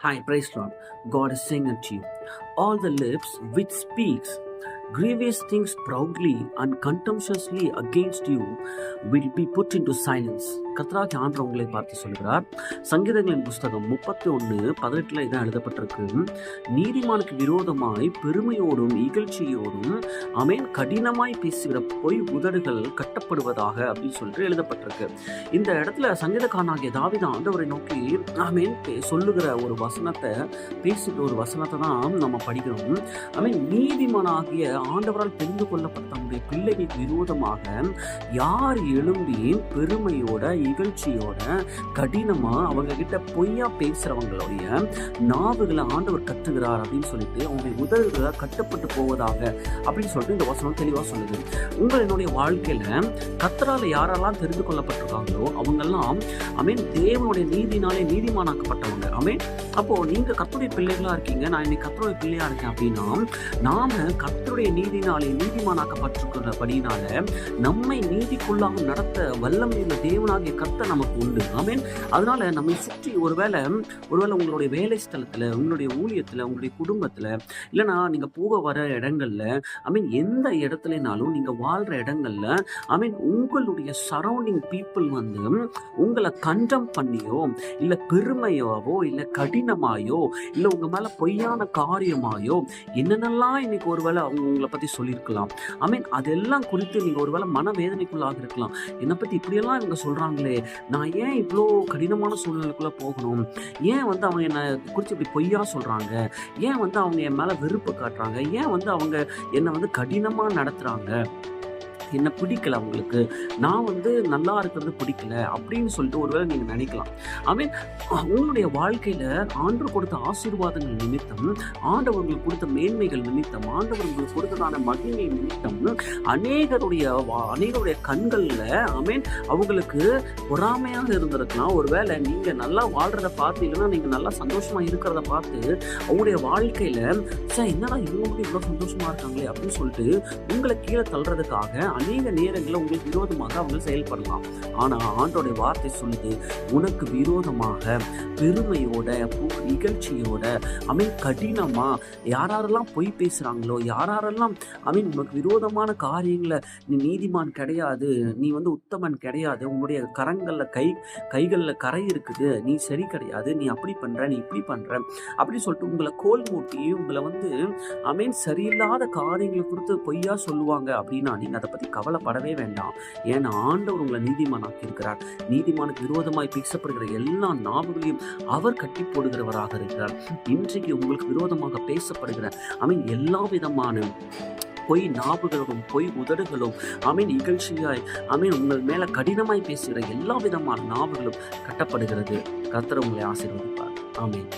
Hi, praise Lord. God is saying unto you, all the lips which speaks grievous things proudly and contemptuously against you will be put into silence. கர்த்தராகிய ஆண்டவர் உங்களை பார்த்து சொல்கிறார். சங்கீதங்களின் புஸ்தகம் 31:18 இதான் எழுதப்பட்டிருக்கு. நீதிமானுக்கு விரோதமாய் பெருமையோடும் இகழ்ச்சியோடும் கடினமாய் பேசுகிற பொய் உதடுகள் கட்டப்படுவதாக அப்படின்னு சொல்லிட்டு எழுதப்பட்டிருக்கு. இந்த இடத்துல சங்கீதக்காரனாகிய தாவீது ஆண்டவரை நோக்கி சொல்லுகிற ஒரு வசனத்தை பேசுகிற ஒரு வசனத்தை தான் நம்ம படிக்கிறோம். நீதிமானாகிய ஆண்டவரால் தெரிந்து கொள்ளப்பட்ட நம்முடைய பிள்ளைகளுக்கு விரோதமாக யார் எழும்பி பெருமையோட இகழ்ச்சியோட கடினமா அவங்க கிட்ட பொய்யா பேசுறவங்களுடைய நாவுகளை ஆண்டவர் கட்டுகிறார் அப்படின்னு சொல்லிட்டு அவங்களுடைய உதடுகளை கட்டப்பட்டு போவதாக அப்படின்னு சொல்லிட்டு இந்த வசனம் தெளிவா சொல்லுது. உங்களுடைய வாழ்க்கையில கர்த்தரால யாரெல்லாம் தெரிந்து கொள்ளப்பட்டிருக்காங்களோ அவங்கெல்லாம் தேவனுடைய நீதினாலே நீதிமானாக்கப்பட்டவங்க. அப்போ நீங்க கர்த்தருடைய பிள்ளைகளா இருக்கீங்க, நான் இன்னைக்கு கர்த்தருடைய பிள்ளையா இருக்கேன் அப்படின்னா நாம கர்த்தருடைய நீதினாலே நீதிமானாக்கப்பட்டிருக்கிறபடினால நம்மை நீதிக்குள்ளாக நடத்த வல்லமையுள்ள தேவனாகிய கர்த்தர் நமக்கு உண்டு. அதனால நம்மை சுற்றி ஒருவேளை உங்களுடைய வேலை ஸ்தலத்துல, உங்களுடைய ஊழியத்துல, உங்களுடைய குடும்பத்துல, இல்லைன்னா நீங்க போக வர இடங்கள்ல, எந்த இடத்துலனாலும் நீங்க வாழ்ற இடங்கள்ல உங்களுடைய சரௌண்டிங் பீப்புள் வந்து உங்களை கண்டம் பண்ணியோ இல்ல பெருமையாவோ இல்ல கடினமாயோ இல்ல உங்க மேல பொய்யான காரியமாயோ என்னென்னலாம் இன்னைக்கு ஒருவேளை அவங்க உங்களை பத்தி சொல்லியிருக்கலாம். அதெல்லாம் குறித்து நீங்க ஒருவேளை மனவேதனைக்குள்ளாக இருக்கலாம். என்னை பத்தி இப்படியெல்லாம் இவங்க சொல்றாங்களே, நான் ஏன் இவ்வளோ கடினமான சூழ்நிலைக்குள்ள போகணும், ஏன் அவங்க என்னை குறித்து இப்படி பொய்யா சொல்றாங்க, ஏன் அவங்க என் மேல வெறுப்பு காட்டுறாங்க, ஏன் அவங்க என்னை கடினமா நடத்துறாங்க, என்ன பிடிக்கல அவங்களுக்கு, நான் நல்லா இருக்கிறது பிடிக்கல அப்படின்னு சொல்லிட்டு ஒருவேளை நீங்க நினைக்கலாம். உங்களுடைய வாழ்க்கையில ஆண்டவர் கொடுத்த ஆசீர்வாதங்கள் நிமித்தம், ஆண்டவர்களுக்கு கொடுத்த மேன்மைகள் நிமித்தம், ஆண்டவர்களுக்கு கொடுத்ததான மகிமை நிமித்தம் அநேகருடைய கண்கள்ல அவங்களுக்கு பொறாமையாக இருந்திருக்கலாம். ஒருவேளை நீங்க நல்லா வாழ்றத பார்த்து, இல்லைன்னா நீங்க நல்லா சந்தோஷமா இருக்கிறத பார்த்து அவங்களுடைய வாழ்க்கையில என்னடா இவங்க இவ்வளவு சந்தோஷமா இருக்காங்களே அப்படின்னு சொல்லிட்டு உங்களை கீழே தள்ளுறதுக்காக அநேக நேரங்களில் உங்களுக்கு விரோதமாக அவங்க செயல்படலாம். ஆனா ஆண்டோடைய வார்த்தை சொல்லுது, உனக்கு விரோதமாக பெருமையோட இகழ்ச்சியோட கடினமா யாரெல்லாம் பொய் பேசுறாங்களோ, யாரெல்லாம் உனக்கு விரோதமான காரியங்களை, நீ நீதிமான் கிடையாது, நீ உத்தமன் கிடையாது, உங்களுடைய கைகள்ல கரை இருக்குது, நீ சரி கிடையாது, நீ அப்படி பண்ற, நீ இப்படி பண்ற அப்படி சொல்லிட்டு உங்களை கோல் மூட்டி உங்களை சரியில்லாத காரியங்களை குறித்து பொய்யா சொல்லுவாங்க அப்படின்னா நீங்க அதை பத்தி கவலைப்படவே வேண்டாம். ஏன்னா ஆண்டவர் உங்களை நீதிமானாக்கி இருக்கிறார். நீதிமானுக்கு விரோதமாய் பேசப்படுகிற எல்லா நாவுகளையும் அவர் கட்டி போடுகிறவராக இருக்கிறார். இன்றைக்கு உங்களுக்கு விரோதமாக பேசப்படுகிற எல்லா விதமான பொய் நாவுகளும் பொய் உதடுகளும் இகழ்ச்சியாய் உங்கள் மேல கடினமாய் பேசுகிற எல்லா விதமான நாவுகளும் கட்டப்படுகிறது. கர்த்தர் உங்களை ஆசீர்வதிப்பார். ஆமென்.